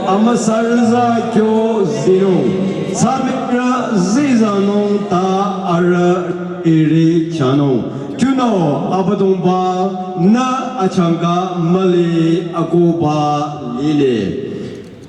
Amasarza Kyo Zino Samitra Zizano Ta Ara Iri Chano Tuno Abadumba Na Achanga Mali Agoba Lile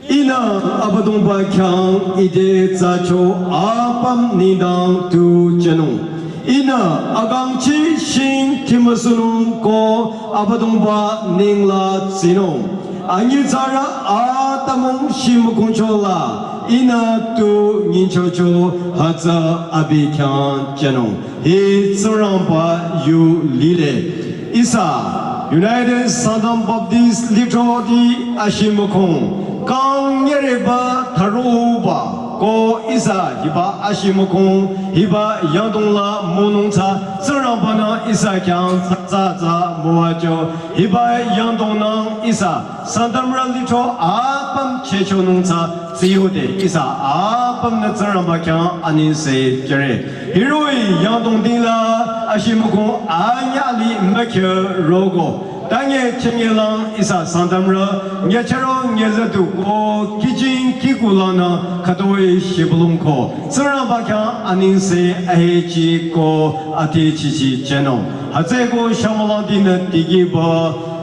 Ina Abadumba Kyang Ide Zacho Apam Nidang Tu Jano Ina Agangchi Shin Kimasunung Ko Abadumba Ningla Zino Anizara Atamung Shimukunchola Ina Tu Ninchocho Haza Abikyan Jano He Sarampa Yu Lile Isa United Southern Baptist Literati Ashimukong Kang Yereba Taruba Ko Isa Hiba Ashimukong Hiba Yandongla Monongcha Sarambana Isa Kyang Zaza Moajo Hiba Yandongnang Isa Sangtamtilla Litro Apam Checho Nongcha Ziyode Isa Apam Na Zaramba Kyang Anin Se Jere Hiroi Yandongdingla Ashimukong Anyali Mekhe Rogo Danye Chengelang Isa Sangtamtilla Nyachero Nyezadu Ko Kijin Kikulana Kadoi Shibulunko Zaramba Kyang Anin Se Ahechi Ko Ati Chichi Jeno Hazego Shamalandina Digiba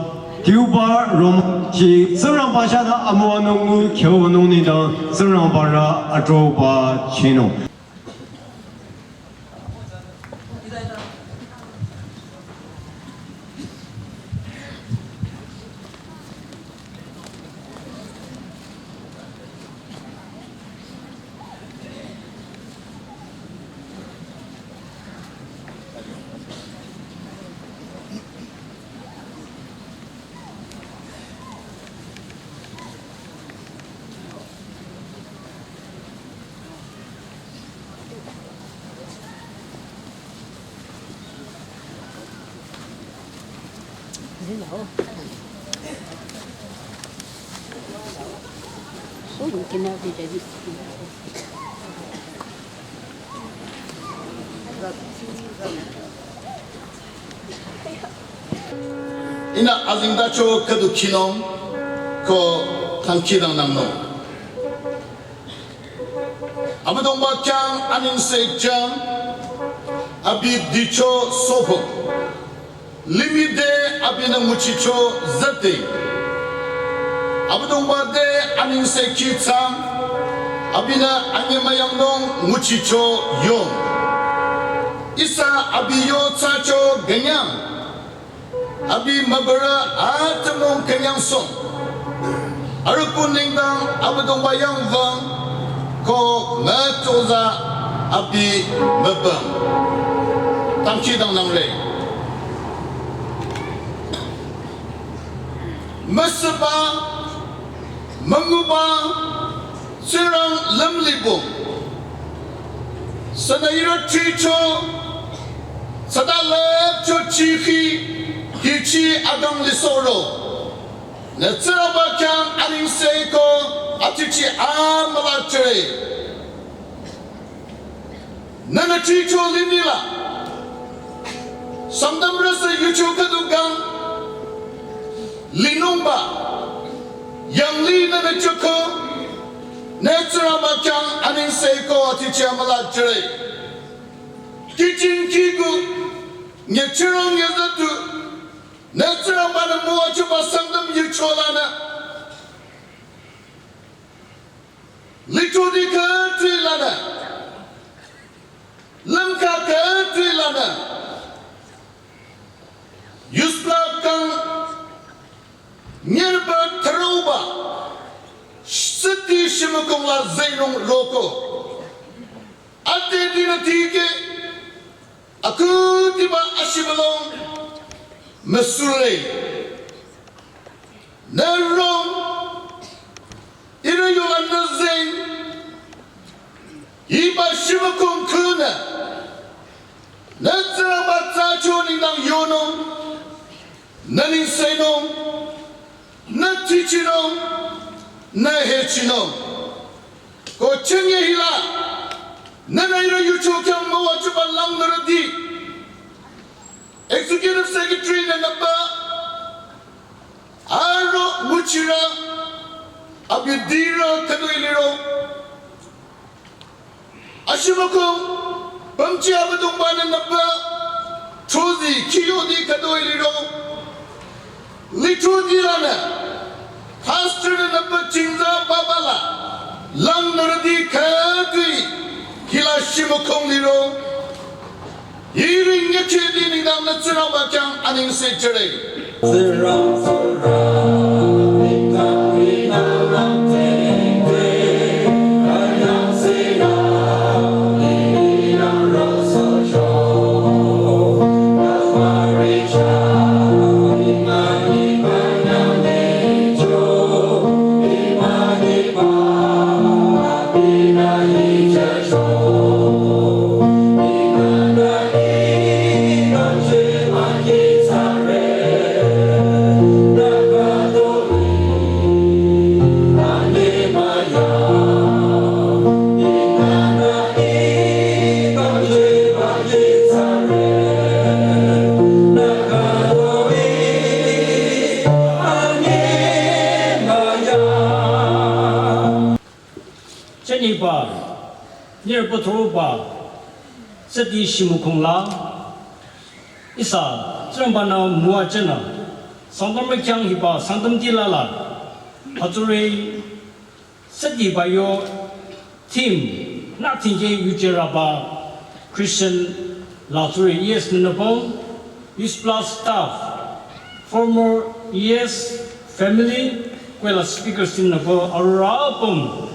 Tuba Rom Chi Zaramba Shada Amuanungu Kyo Nunida Zarambara Atroba Chino Ina Azindacho Kadukinom Ko Tankidang Namno Abadongba Kyang Anin Se Jam Abi Dicho Sopo Limide Abina Muchicho Zate Abadongba De Anin Se Kitang Abina Anyemayangdong Muchicho Yong Isa Abiyo Tacho Ganyang Abi Mabara Atamong Kanyang Song Arupun Ningdang Abadong Bayang Vang Ko Matoza Abi Mabang Tamchidang Namre Masaba Manguba Sirang Lemlibong Sanayira Chicho Sadalab Chochihi Hichi Adang Lisoro Natsiraba Kyang Aning Seiko Atichi Amalachere Nanachicho Linila Sangtamtilla Yucho Kadugang Linumba Yang Li Nanachoko Natsiraba Kyang Aning Seiko Atichi Amalachere Kijin Kigu Nyachirong Yazatu Natura Bana Moachuba Sangam Yucholana Litudika Trilana Lamka Trilana Yusbla Kang Nirba Taruba Siti Shimukumla Zainung Loko Ate Dina Tige Akutiba Ashibalong Mesure Nerong Irayola Zing Iba Shimakun Kuna Natsarabata Choni Nang Yono Nanin Seno Natichino Nahechino Kochenge Hila Nanaira Yuchoka Moa Chubalang Naradi Executive Secretary Nangaba Aro Muchira Abidira Kaduiliro Ashimako Bamchi Abadumban and Napa Trozi Kiyodi Kaduiliro Litudirana Pastor and Napa Chinza Babala Lang Naradi Kadri Kila Shimakong Liro Hearing Yakidi in the National Bakang and in Saturday. Near Potroba, Seti Shimukongla, Isa, Trambana Muachana, Sangtamtilla Hipa, Sangtamtilla, Pature, Seti by your team, nothing Ujeraba, Christian Laturi, yes, Ninapon, USBLA staff, former yes family, well, speakers in Napa, Arapum,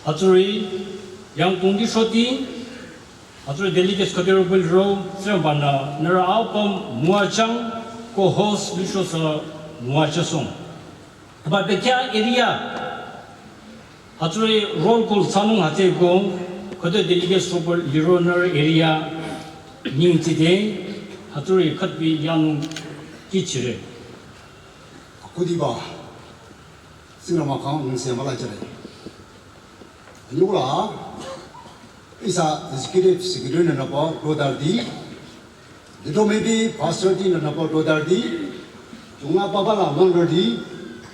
Pature. Yang tunggu shoti, atau delegates kau row, serabana nera album muacang co-host lishosa muacasong. Tapi bekia area, atau roll call sanung hati gong, kau delegates super hero nera area ning tide, atau kat bi yang kicire. Aku tiba, singa makam nasi malah cerai. Anjula, isa executive secretary na po Rodardi, dito maybe pastor din na po Rodardi, yung nga pabala Mandardi,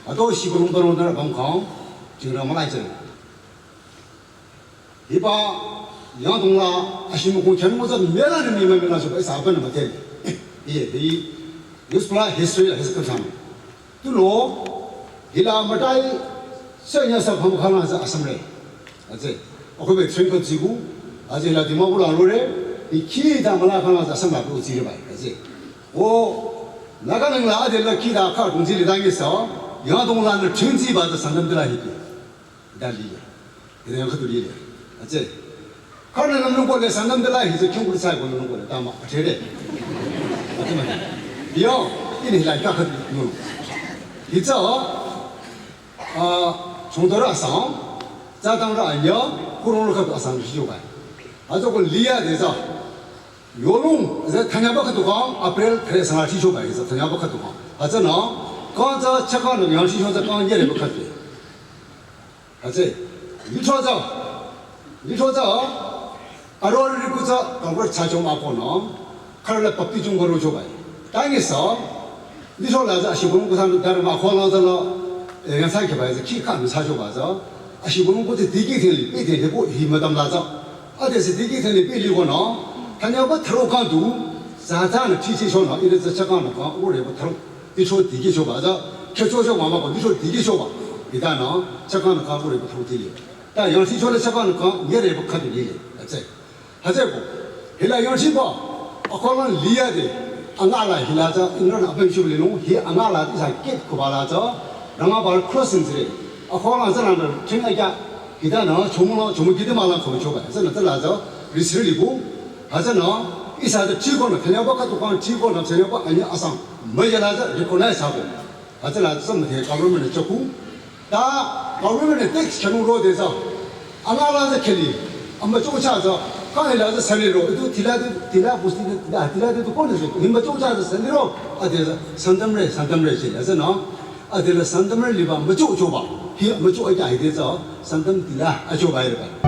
ato sigurong baron na bangkang, tingnan malay cerai. Iba, yang tungla asimu kung kian mo sa mera ni mimi na so isa apa na matel, di USBLA history history kami. Tulo, hila matai, saya sa pembukaan sa asam 아제 어그베 트랭크 지구 아제 나 디마불 알로레 이 키다 말아가면서 생각하고 지려 봐요. 아제 오 나가는 나들라 키다 카 공지리 당해서 영화동란을 전지 받아 상담들아 했기 달리게 이런 것들이 아제 카는 없는 거래 상담들아 해서 경구를 살고 있는 거래 다마 제래 아제 말이야 비어 이리 라이카 그 이제 정도라서 자당을 알려 그런을 갖고 와서 시조가 아주 그 리아 돼서 요롱 이제 타냐바카도 강 아프릴 그래서 시조가 해서 타냐바카도 강 아저나 거저 책하는 양 시조자 강 예를 못 갖게 아제 이초자 아로를 입고서 그걸 자정 하고는 칼을 법비 좀 걸어 줘봐요 땅에서 이초라자 아시보는 그 사람들 다른 막 혼나서 그냥 생각해 봐야지 키 칸을 사줘 가서 아시고는 곳에 되게 되리 빼되고 힘마담 나자 어디서 되게 되리 빼리고는 다녀봐 들어가도 사자는 티치셔나 이래서 잠깐은 가 오래부터 이초 되게 줘 맞아 켜줘서 와마고 이초 되게 줘 봐. 이다나 잠깐은 가 오래부터 되게 다 열시초를 잠깐은 가 예래부 카드 얘기 어째 하자고 힐라 열시 봐 어거는 리아데 안가라 힐라자 이런 앞에 쉬블리노 히 안가라 이사 겟 고발하자 랑아발 크로스인들이 어허나 사람들 생각이야 기다나 조문 기대 말랑 거기 줘봐. 그래서 나서 리스리고 하잖아. 이사들 지고는 그냥 바깥도 방 지고는 저녁 아니 아상 뭐야라서 리코나이스 하고 하잖아. 선물에 가보면 좋고 다 가보면 텍스 경우로 돼서 아나라서 켈리 아마 쫓아서 강에라서 살리로 또 딜라 보스티 딜라도 보내서 힘마 쫓아서 살리로 어디서 산담래 지에서 너 어디서 산담을 리바 뭐 줘봐. 히 뭐죠 이게 아이디어서 상tamtilla 아줘봐야 돼.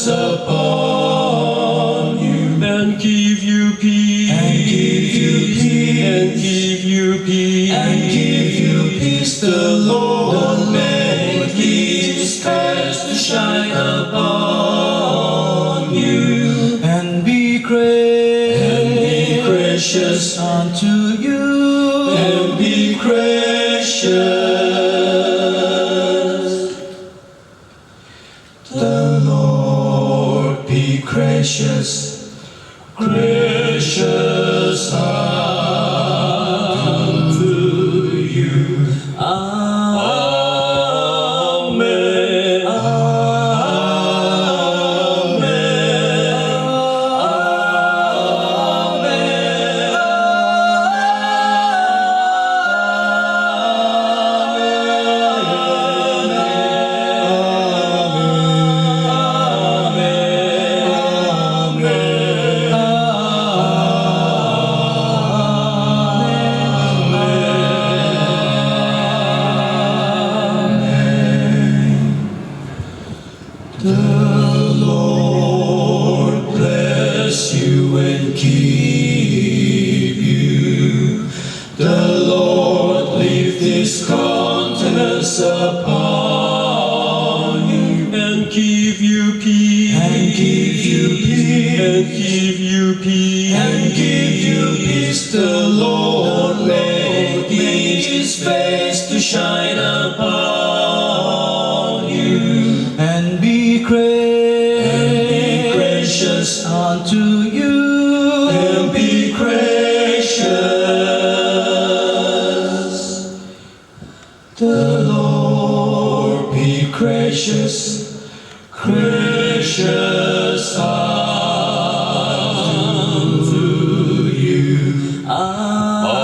Upon you and give you peace, and give you peace, and give you peace. The Lord make His face to shine upon you and be gracious unto you and be gracious. Gracious unto you. Amen. Upon you and give you peace, and give you peace, and give you peace, and give you peace. The Lord make His face to shine upon you and be gracious unto you and be gracious. The Lord be gracious, gracious unto you. Amen.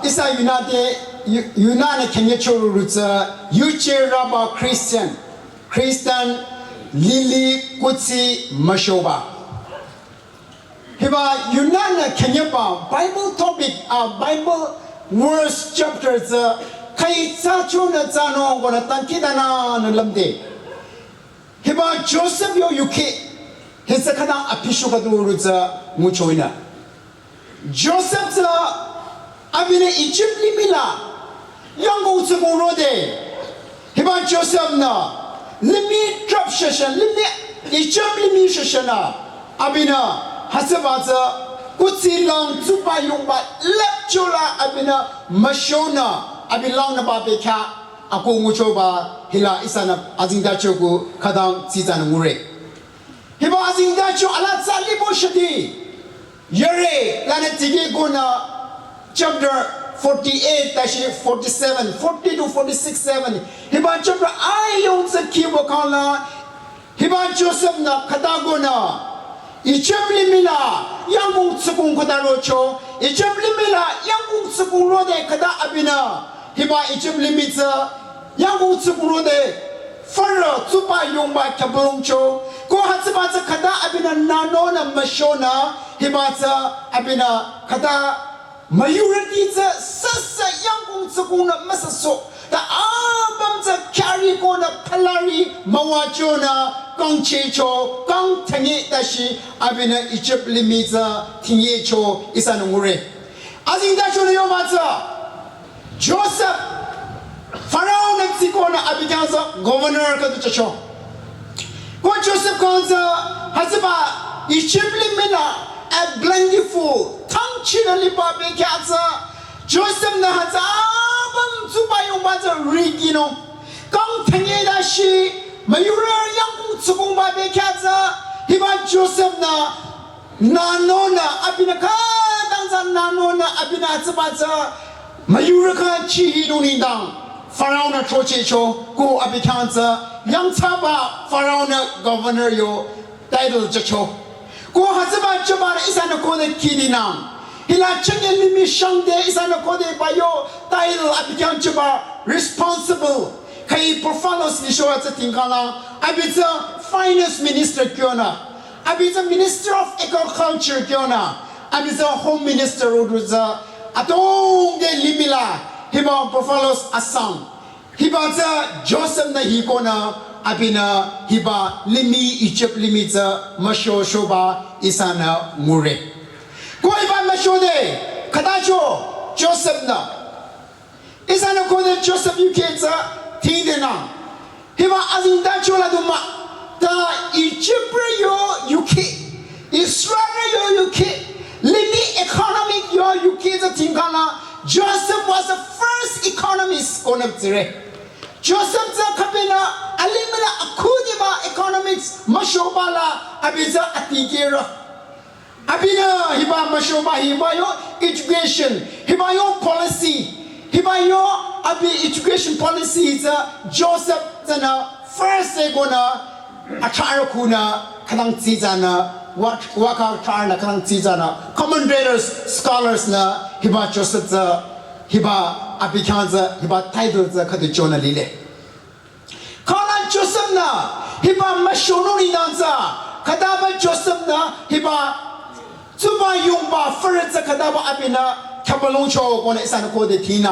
Isa United Kenya Churutsa Yuche Rabba Christian Lili Kutsi Mashoba Hiba United Kenya Bible topic Bible verse chapters Kai Chachuna Zano Gona Tankidana Lamde Hiba Joseph Yo Yuki Hisakana Apishukadurutsa Muchoina Joseph Abine Egypt limila Yango Tsugurode Hiba Joseph na Limi drop session Limi Egypt limi sessiona Abina Hasabaza Kutsi long Tsupa Yumba Lepchola Abina Mashona Abilang na Babeka Ako Muchoba Hila Isana Azindachoku Kadang Zizan Mure Hiba Azindacho Alatsa Libo Shadi Yere Lanetigi Guna Chapter 48, actually 47, 40 to 46, 7. Hiba chapter Ayon sa Kibokala, Hiba Joseph na Katagona, Ichemli Mila, Yangung Tsukung Katarocho, Ichemli Mila, Yangung Tsukung Rode Kata Abina, Hiba Ichemli Mitza, Yangung Tsukung Rode, Faro Tupa Yongba Kabulongcho, Go Hatsabaza Kada Abina Nanona Mashona, Hibata Abina Kada Mayuratiza Sasa Yangung Sakuna Masaso, the Abamza Kari Gona Palari Mawachona, Gong Checho, Gong Tangi Dashi, Abina Egypt Limiza, Tinyecho, Isanumure. As in Dashona Yomata, Joseph. Pharaoh na Sikona Abiganza, governor Katucho. What Joseph Gonza Hazaba, Ishibli Mina, a blandiful, tongue chilly baby catsa, Joseph Nahaza, Zubayumbaza Rigino, Gong Tangeda Shi, Mayura Yang Tsubumba Bekatsa, Hiba Joseph Na, Nanona, Abinaka, Danza Nanona, Abinazabata, Mayuraka Chihidunindang. Pharaoh na Trochecho, go Abikanza, Yang Taba, Pharaoh na governor yo, title Jacho. Go Hazaba Jabara is an according Kidinam. Hila Changel Limi Shangde is an according by yo, title Abikan Jaba, responsible. Kai Profalos Nisho at Tinkala, Abita finance minister Kiona, Abita minister of agriculture Kiona, Abita home minister Udruza, Atong Limila. Hiba Profalos Assam. Hiba Joseph na Hikona Abina Hiba Limi Egypt Limita Masho Shoba Isana Mure. Koiba Mashode Kadacho Joseph na Isana Kode Joseph Uketa Tindena. Hiba Azindacho la Duma Da Egypt yo UK Israel yo UK Limi economic yo UK Tingana. Joseph was the first economist on the Joseph Zakabina, Alimina Akudiba economics, Mashobala, Abiza Atigera. Abina, Hiba Mashoba, Hibayo education, Hibayo policy, Hibayo Abi education policy is Joseph Zana, first Egona, Atarakuna, Kanangzizana. Waka Karna Kanang Tizana, commentators, scholars na Hiba Joseph Hiba Abikanza, Hiba titles Katichona Lile. Kana Joseph na Hiba Mashononi Nanza, Kadaba Joseph na Hiba Tuba Yumba Feretza Kadaba Abina, Kabaloncho on Isanako de Tina.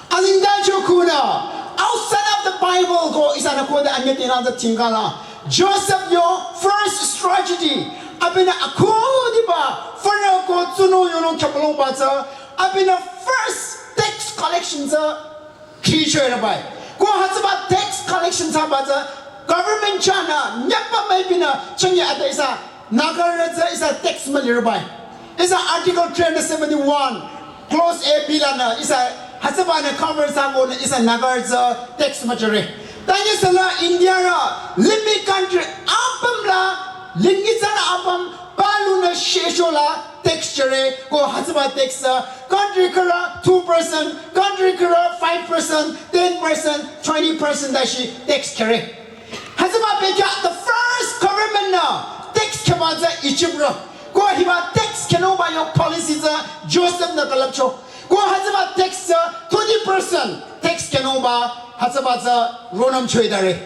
Alindajo Kuna, outside of the Bible go Isanako de Anyatinanza Tingala. Joseph your first strategy. Abina Akudiba, Farako Tuno Yono Kapalong Bata, Abina first tax collections teacher by. Go has about tax collections about government China, Nyapa Mabina, Chanya Adesa, Nagareza is a tax by. It's an article 371, close A Bilana, is a Hasabana Conversation, is a Nagarza tax majority. Then is a India, Limbi country, Apamla. Lingizana apam baluna sheshola texture go hasaba texture country kara 2%, country kara 5%, 10%, 20% dashi texture. Hasaba beka the first government now text kabaza ichibro go hiba text kanoba your policies Joseph na kalapcho go hasaba text 20% text kanoba hasaba ronam choidare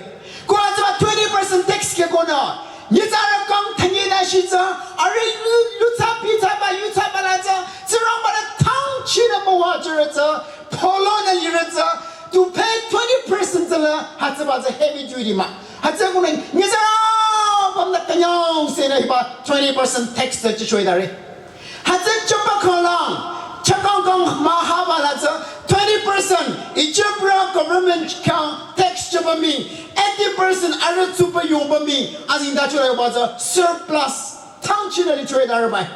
go hasaba 20% text kagona. Yizara Kong Tangina Shita, are you Lutapita by Utabalata, Sarambana Town China Mowaterata, Polona Lirata, to pay 20% Hatsaba's a heavy duty ma. Hatsaguning, Yizara from the Kanyong Seneba, 20% text to show it. Hatzak Chapakolang, Chakong Mahabalata, 20% Ijabra government count text Chabami. 80% other super yombami as in that was a surplus functionally trade arabai.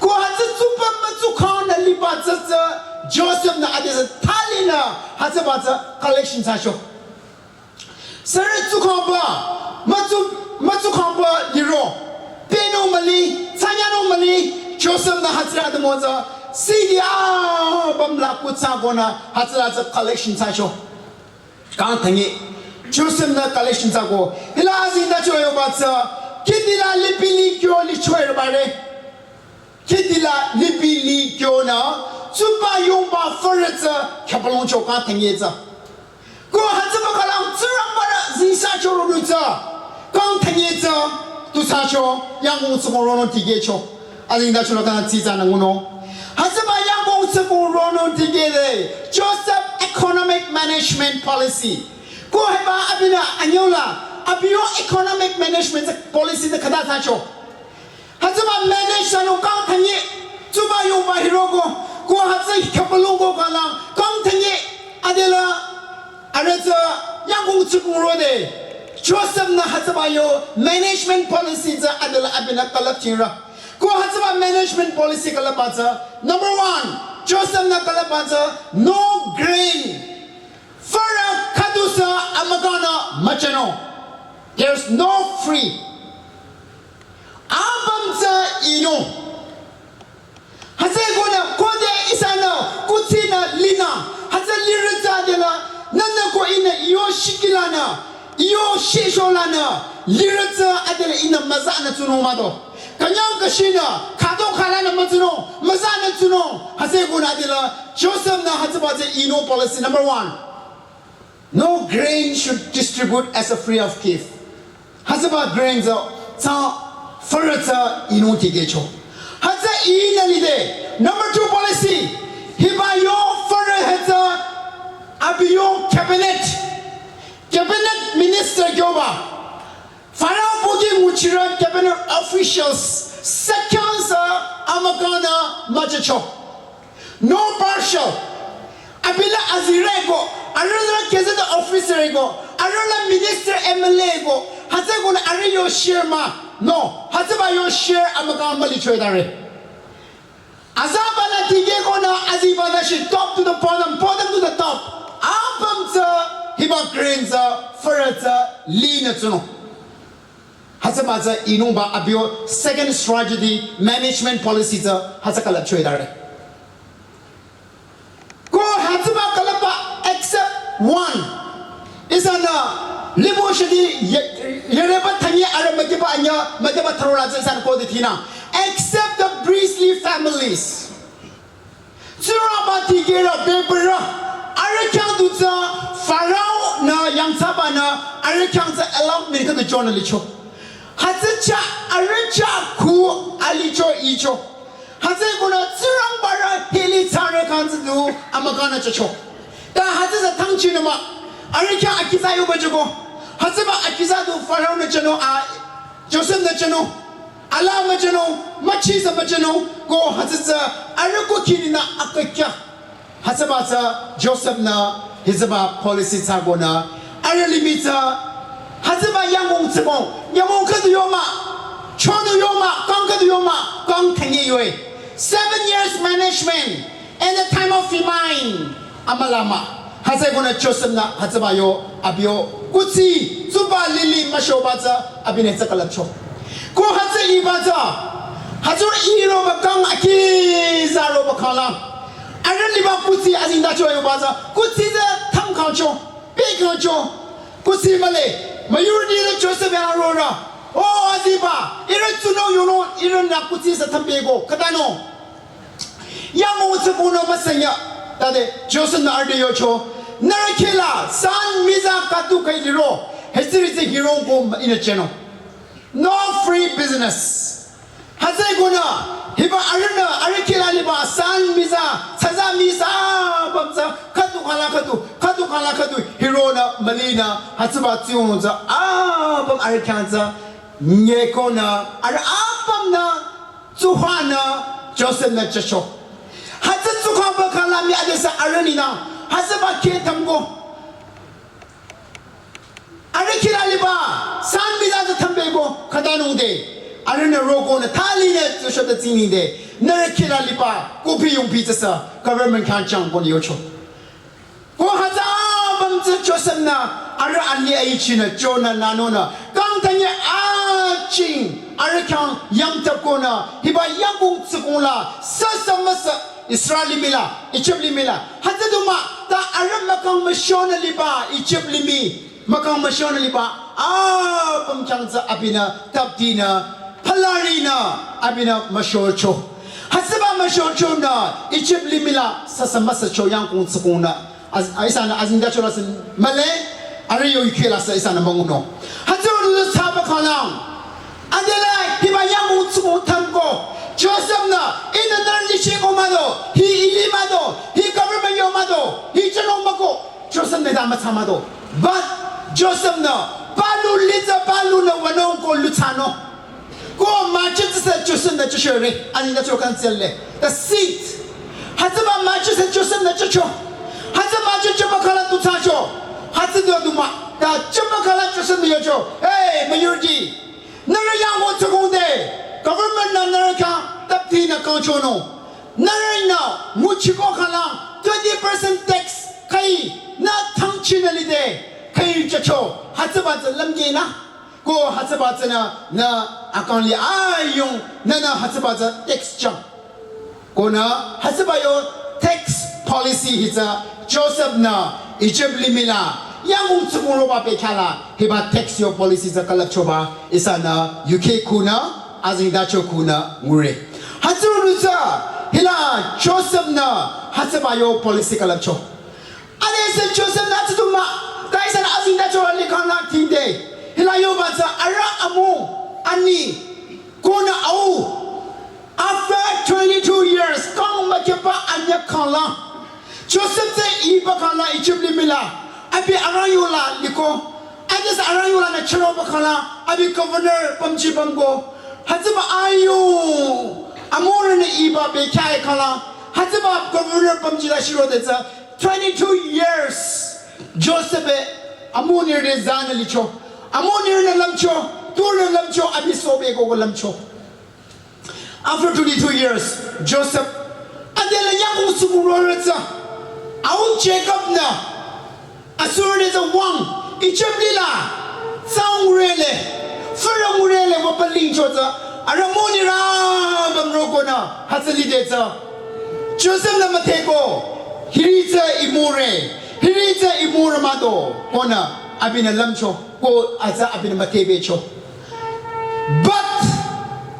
Go has a super Matsukan and Libata Joseph na Adis Talina has about a collection sasho. Saratukomba Matsukomba Liro Peno Mali Tanyano Mali Joseph na Hatra the Moza CDR Bamla Kutsagona has a collection sasho. Can't it. Joseph na collections ago. Ilazi na choyo batsa. Kitila lipili kyo li choyo bare. Kitila lipili kyo na. Supa yomba foreza kapalon choka tengeza. Go hatsuba kalang tsurang bara zisa cho ro za kang thang ye za tu sa cho yang gong su ro no ti ge cho azin da cho lo kan ti za na ngono hazaba yang gong su ro no ti ge de Joseph economic management policy ko he ba abina anyola abio economic management policy de kada sa cho hazaba manage sa no kang thang ye tu ba yo ba hiro ko hazai kapalo go kala kang thang ye adela areza yang gong su ro de Joseph na hazaba management policy za adala abina kalap chinra ko hazaba management policy kalapaza number 1 Joseph na kalapaza no grain fara kadusa amagana machano there's no free abamza ino hazegona kode isana kutina lina hazalirza dela nanna ko ina yo shikilana iyo shisholana lirza adela ina mazana tunomado kanyang kashina kato khalana mazno mazana tuno haseguna adela Joseph na hatbaze ino policy number 1 no grain should distribute as a free of gift hasaba grains ta farata ino tigecho hasa ina lide number 2 policy hibayo farata abiyo cabinet minister Joba Pharaoh Bogi Muchira cabinet officials seconds Amagana Machacho no partial Abila Azirego Arula Gazette officer go Arula minister MLA go Hazaguna Ariyo Shirma no Hazabayo share Amagana Malichodare Azabala Tigegona Azibana she top to the bottom to the top Abamza hiba grains farata lina tuno hasabaza inumba abio second strategy management policy za hasakala choidare ko hasaba kalapa except one isana libo shadi yereba thani aramageba anya mageba tharora san ko dithina except the priestly families surabati gera bebra Arakan duza Pharaoh na yang sabana Arakan za allow me to journal licho Hazacha Aracha ku alicho icho Hazaguna zirang bara hili tarakan zu amagana chacho da hazaza tangchinama Arakan akiza yo bajugo Hazaba akiza du Pharaoh na chano Joseph na chano Allah na chano machisa bachano go hazaza Arako kirina akakya Hazabata Joseph na hizaba policy tagona aralimita hazaba yangong tsibong yamong kadu yoma chodu yoma kangkadu yoma kang tangi yue 7 years management and the time of famine amalama hazagona Joseph na hazaba yo abio kutsi zuba lili mashobata abine zakalapcho ko hazza ibata hazur iro bakang akizaro bakala Araliba Kuti as in that way, Kuti the Tam Kancho, Big Kancho, Kuti Malay, Mayuri Joseph and Aurora, oh Aziba, Iran to know you know, Iran Nakuti is a Tambego, Kadano, Young Utsubuno Masanya, that Joseph Ardeocho, Narakila, San Miza Katu Kaidiro, Hester is a hero in a channel. No free business. Hazeguna. Hiba arena arekila liba san miza saza miza bamza katu kala katu hirona malina hatsuba tionza bam arekanza nyekona ara bamna zuhana Joseph na chacho hatsa zuhaba kala mi adesa arenina hasaba ketamgo arekila liba san miza tambego kadanunde Arena rogo na tali na to shot the tini de narakila lipa kopi yung pizza sa government kanchang ko yocho ko haza bam Joseph na ara anli aichina jona nanona kang tanya ching ara kang yam tapkona hiba yangung tsukula sasamasa Israeli mila Egyptli mila haza duma ta ara makang mashona lipa Egyptli mi makang mashona lipa bam changza abina taptina Palarina abina mashocho hasaba mashocho na Egyptli mila sasamasa choyang kung sakuna as aisana azinda cholas male ari yo ikela sa isa na manguno hatu sa ba khalang adela hiba yang utsu tango Joseph na in the narlishi omado hi ilimado hi government yomado hi chalomako Joseph ne dama chamado but Joseph na balu liza balu na wanong ko lutano ko marches sa Joseph na chushere ani na chokan selle the seat hazaba marches Joseph na chucho hazaba chucho kala tutacho hazdo duma da chucho kala Joseph na yocho hey mayurji nara yang wo tsugonde government na naraka tapti na controno nara na muchiko kala 20% tax kai na tangchinalide kai chucho hazaba lamge na ko hazaba na akon li ayong na hazaba tax jump ko na hazaba yo tax policy hita Joseph na Egypt limila yang utsumuro ba bekala hiba tax yo policy za kalap choba isana UK kuna azinda cho kuna ngure hazuru za hila Joseph na hazaba yo policy kalap cho ane se Joseph na tuduma daisan azinda cho ali kana tinde hila yo ba za ara amu ani kuna au after 22 years kong makepa anya kala Joseph se iba kala Egypt limila abi arayula liko adis arayula na chiro bakala abi governor pamchi bamgo haziba ayu amore na iba be kai kala haziba governor pamchi la shiro deza 22 years Joseph amone de zana licho amone na lamcho tur lamcho abi sobe go lamcho after 22 years Joseph adela yaku sumurorza au Jacob na Asur is a one. Ichablila. Sound really. Further really what believe Jota. Aramoni ram rokona. Hasalideta. Joseph Lamatego. Hirita imure. Hirita imuramado. Kona abina lamcho. Go aza abina matebecho. But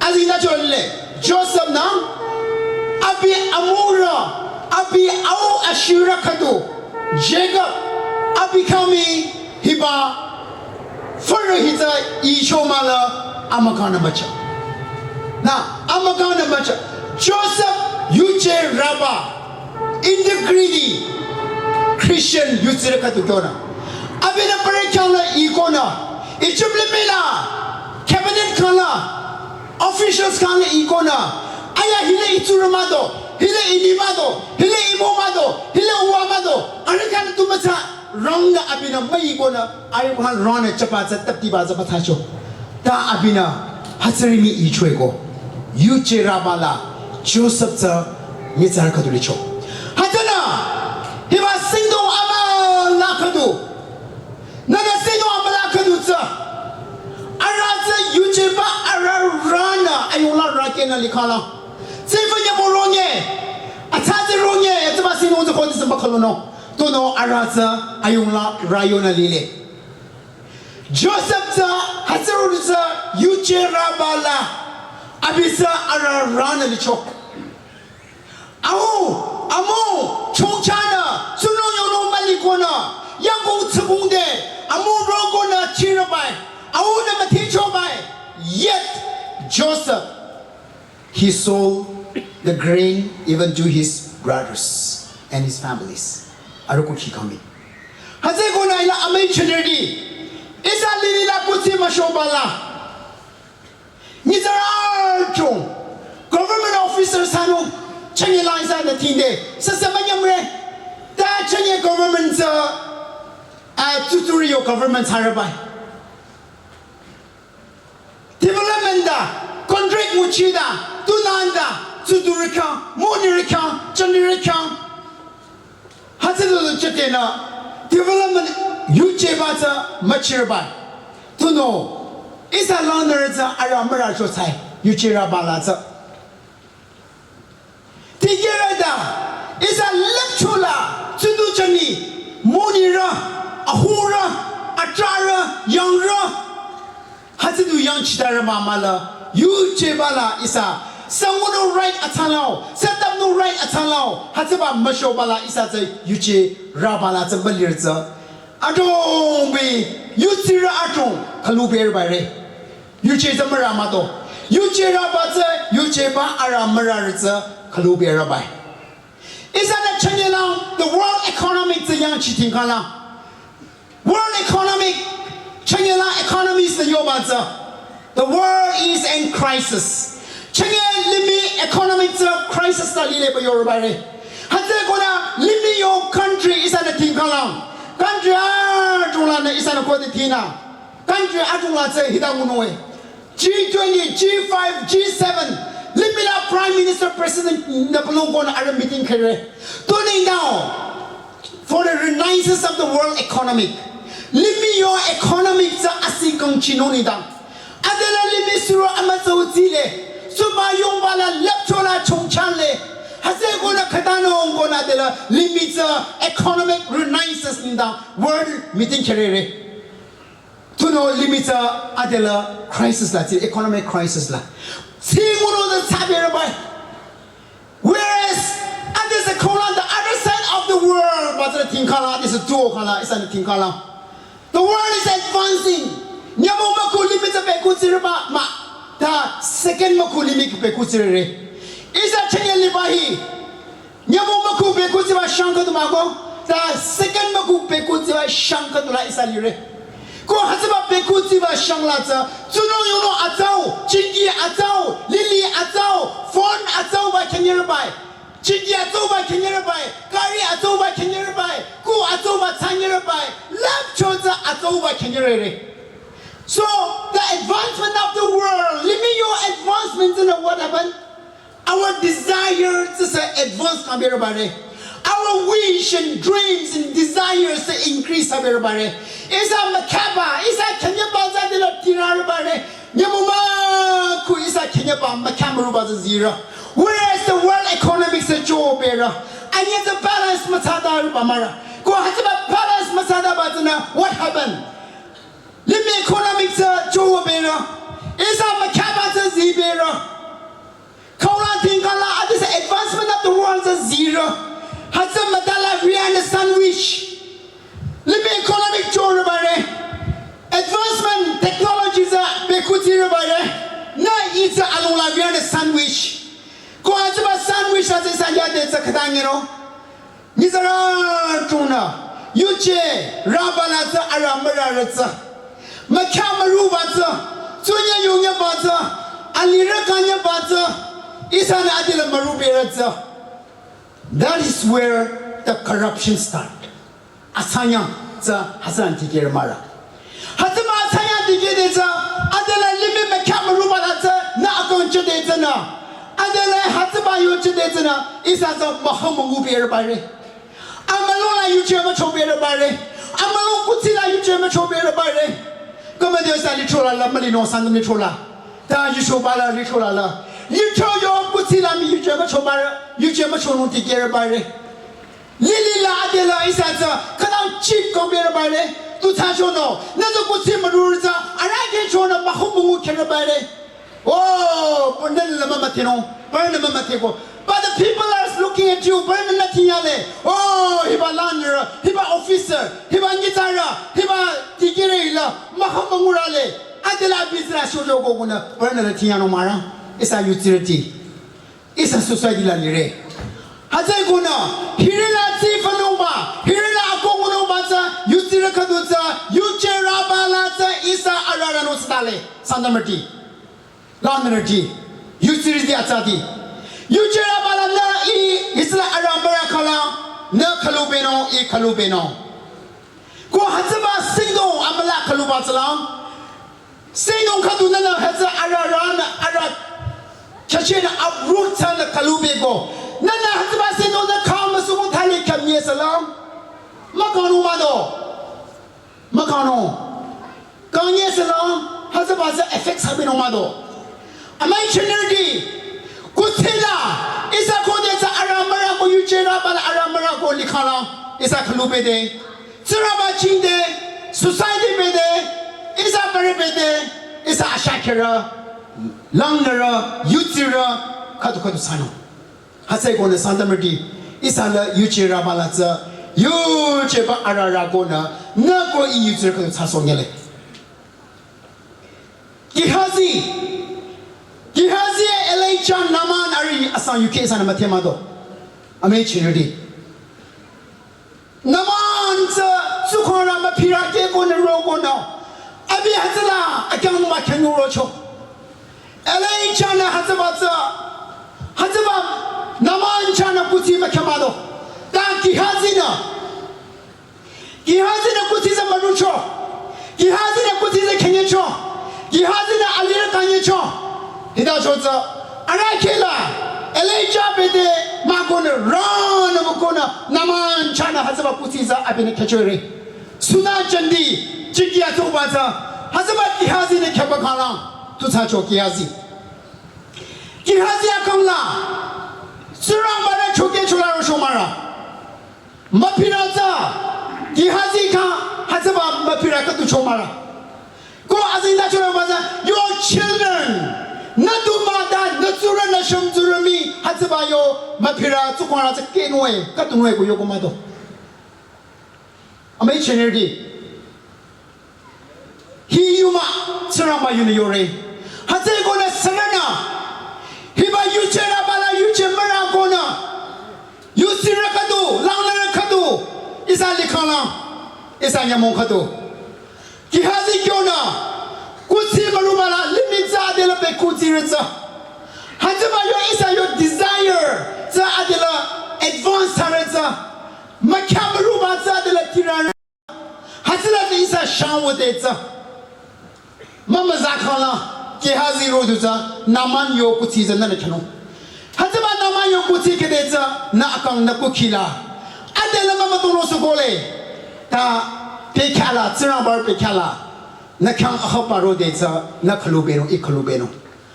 as in naturally, Joseph now abi amura. Abi au ashura kado. Jacob. Abikami hiba further hita ishomala amakana bacha na amakana bacha Joseph yuche raba in the greedy Christian yuche katutona abina parekala ikona ichublimila cabinet kala officials kala ikona aya hile ituramado hile inimado hile imomado hile uamado arekana tumata Ranga abina maigona ayuhan rana chapasa tapti baza patacho ta abina hatsarimi ichwego yuche rabala Joseph ta mitzar kadulicho hatana hiba sindo ama lakadu naga sindo ama lakadu ta araza yuche ba ararana ayula rakena likala sifanya moronye ataze ronye etaba sindo za kodisa bakalono Tono arasa ayungla rayona lile Joseph ta hasaruza yuche rabala abisa ararana lichok au amo chongchana suno yono malikona yango tsubunde amo rogona chirabai au na matichobai yet Joseph he sold the grain even to his brothers and his families Arukuchi kami. Haze ko na ila amay cheneri. Isa lila puti mashobala. Nizara chong. Government officers hano chenye laisa na tinde. Sasa manyamre. Ta chenye government tutorial government harabai. Development da contract muchida tunanda tudurika monirika chanirika Hasil cetena development yuche bata mature by to know is a longer za aramara chosai yuche rabalaza Tigerada is a lectura to do chani monira ahura achara yangra Hasidu yang chitara mamala yuche bala isa Someone no right atalo, set up no right atalo. Hataba mashobala isaze yuche rabala zambalirza. Adong be Yutira Adong, Kaluber Bare. Yuche the Maramado. Yuchera Baza, Yucheba Aramaraza, Kaluber Rabai. Is that a Chanyelang, the world economic, the young cheating Kala? World economic, Chanyelang economy is the Yobaza. The world is in crisis. Changye limi economic crisis ta lile ba Yoruba. Hate kona limi your country is an tingkalang. Country jungla na is an kotitina. Country jungla se hidangunoe. G20, G5, G7. Limi la Prime Minister President Napolong kona ara meeting kere. Turning down for the renaissance of the world economic. Limi your economic sa asikang chinoni dang. Adela limi suro amazotile. Suba yung bala leptola chongchale. Hase gona katano gona dela limits economic renaissance in the world meeting kerere. To know limits adela crisis la, economic crisis la. Singulo the tabira by. Whereas others the other side of the world, but the tinkala is a tuokala, is a tinkala. The world is advancing. Nyamomaku limits a bekuzirba ma. The second makulimik bekuzire is a Chanyalibahi. Nyamomaku bekuziva Shankatumago, the second Maku bekuziva Shankatula Isalire. Go Hazaba bekuziva Shanglata, Tuno Yuno Atao, Chingi Atao, Lily Atao, Fon Atao by Kenyarabai, Chingi Atao by Kenyarabai, Kari Atao by Kenyarabai, Go Atao by Tanyarabai, Lab Chota Atao by Kenyare. So the advancement of the world, limit your advancements in what happened. Our desires to advance, everybody. Our wish and dreams and desires to increase, everybody. Is a makaba, is a Kenyabaza de la Tirabare, Yamuma, who is a Kenyaba, Makamaruba zero. Whereas the world economics is Joe Bearer, and yet the balance Masada Bamara. Go ahead about balance Masada Batana, what happened? Let me economics Joe Bearer. Is a Makabata Zebera. Kaula Tingala, this advancement of the world is zero. Has a Madala Rihanna sandwich. Let me economic Joe Bare. Advancement technologies are Bekuti Bare. No, it's a Alula Rihanna sandwich. Go out about sandwich as a Sayat Katangero. Nizara Tuna. Yuche, Rabanata Aramaraza. Makamaru Bata. Tunya Yunya Bata. Alira Kanya Bata. Is an Adila Maruberatza. That is where the corruption starts. Asanya Hasan Tikiramara. Hatama Asanya Tikideza, Adela Limi Makamarubata, Nakoncha Dezana, Adela Hatama Yuchidezana, is as a Mahamu Berbare. Amalona Yuchema Choberbare, Amalon Kutila Yuchema Choberbare. Come on, there's a Litrola, Malino, San Litrola, Da Yushobala Litrola. You told your Kutila, you Chobara, you Chemacho Tikerabare. Lily La Adela is at the Kanam cheap Comberabare, to Tashono, Nazo Kutima Ruza, and I get shown a Mahumu Kerabare. Oh, burn the Mamatino, burn the Mamatego. But the people are looking at you, burn the Latinale. Oh, Hiba Lander, Hiba officer, Hiba Gitara, Hiba Tigerela, Mahamurale, Adela Bizra Shogona, burn the Latiano Mara. It's a utility. It's a society la lire. Hazeguna, Hirila Tifanova, Hirila Akomonova, Utira Kaduza, Uchera Balata, Isa Arano Stale, Sandamerti, Landerti, Utility Atati. Uchera Balana Isla Arambara Kala, No Kalubeno, E Kalubeno. Go Hazaba Singo, Amala Kalubatsalam. Singo Kaduna has Arana Arat. Chachina uproot the Kalubego. Nana Hatbasi no the Kamasum Tali Kamia Salam. Makano Mado. Makano. Kanye Salam has about the effects have been Omado. A mentionary. Kutila is a Kodesa Aramara Yuchera Bal Aramara Likana is a Kalubede. Surabachinde, Society Bede, is a Beribede, is a Shakira. Langara, Utira, Katukadusano. Hasegona Santamerti, Isala, Uchira Balatza, Ucheba Aragona, 나고 이 유지를 그 사송이래 기하지의 엘레이차 나만 아리 아상 유케사나 마테마도 아메치르디 나만 저 수코나 마피라게 고는 로고나 아비 하즈라 아경마 캔노로초 엘레이차나 하즈바 나만 차나 부티마 캬마도 다 기하지나 부티자 마루초 기하지나 부티자 캔예초 기하지나 알리를 강예초 이다 조자 아라켈라 엘레이차 베데 마고는 런 무고나 나만 차나 하즈바 부티자 아비네 캐초리 수나 전디 지기야 토바자 하즈바 기하지네 캬바카랑 투사초 기하지 아kamla 수랑바라 초게 초라로 쇼마라 마피라자 기하지 카 하즈바 마피라카 두 쇼마라 고 아진다 초라바자 your children 나두마다 나주라 나섬주르미 하즈바요 마피라 투코나 께노에 까투노에 고 요고마도 아메 체네디 히유마 수랑바 유니 요레 하제고나 사나나 히바 유체라 발라 유체 마라고나 유시라 카도 랑나라 카도 이살리 칸라 이사냐 몽카도 기하지 교나 쿠치 마루발라 리미자 데라 베 쿠치르자 하지마요 이사요 desire 자 아데라 advance 하르자 마카마루바자 데라 티라나 하지라 이사 샤워데자 마마자 칸라 기하지 로두자 나만 요 쿠치자 나네 켜노 하지마 나만 요 쿠치 케데자 나 아강 나 쿠키라 아델라 마마도로스 고레 다 베캬라 츠라바 베캬라 나캉 아하바로데자 나 클로베노 이 클로베노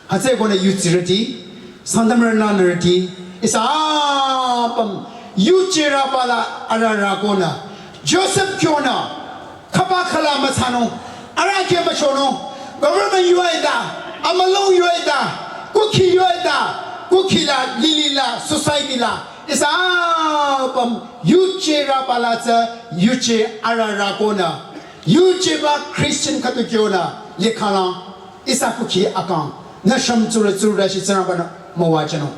하제고네 유치르티 산다르나르티 이사밤 유치라바라 아라라고나 조셉 교나 카바칼라 마사노 아라케 마쇼노 government yuaida amalong yuaida kuki yuaida kukila lilila society la isa pam yuchera balaza yuche araragona yucheba christian katukiona lekhala isa kuki akang nasham zura shi tsarabana mawajano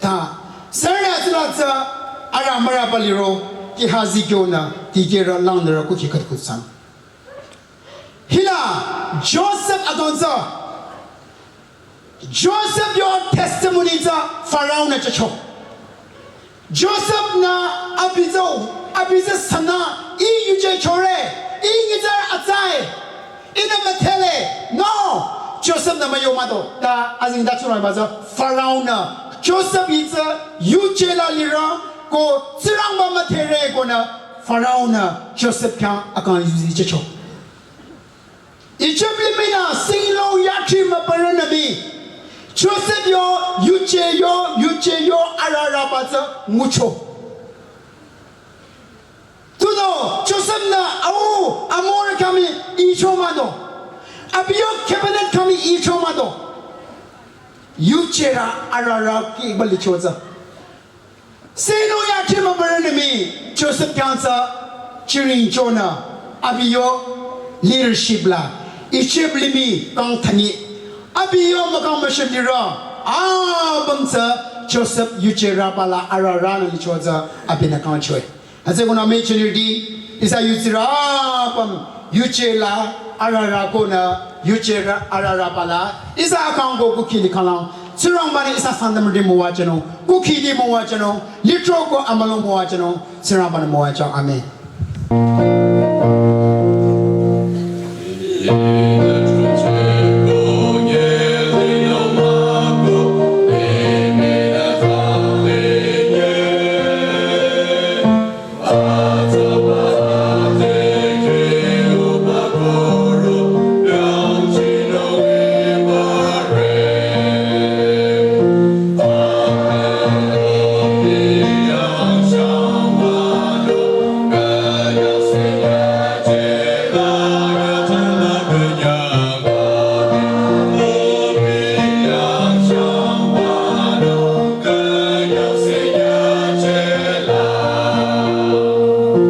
ta sarna zra aramara baliro ki hazikiona tigera langdara kuki katkutsan Hila Joseph Adonza Joseph your testimony za Pharaoh na chacho Joseph na abiza sana I yuje chore I ngizar atzai ina matele no Joseph na mayomado da azing da chura baza Pharaoh na Joseph iza yuje la lira ko tsirang ba matele ko na Pharaoh na Joseph kan akan yuzi chacho Ichemlimina singlo yaki maparanami Joseph yo yuche yo ararabaza mucho Tudo Joseph na au amor kami ichomado Abiyo cabinet kami ichomado Yuchera araraki balichoza Sino yaki maparanami Joseph kansa chirin chona Abiyo leadership la Ichiblimi kang thani abiyo makang mashimira bamsa Joseph yuchera bala ararana lichoza abina kang choy ase gona mentionirdi isa yuchira pam yuchela arara kona yuchera arara bala isa kang go kukili khalang sirang bani isa sandamri muwachano kukili muwachano litro ko amalo muwachano sirang bani muwachano amen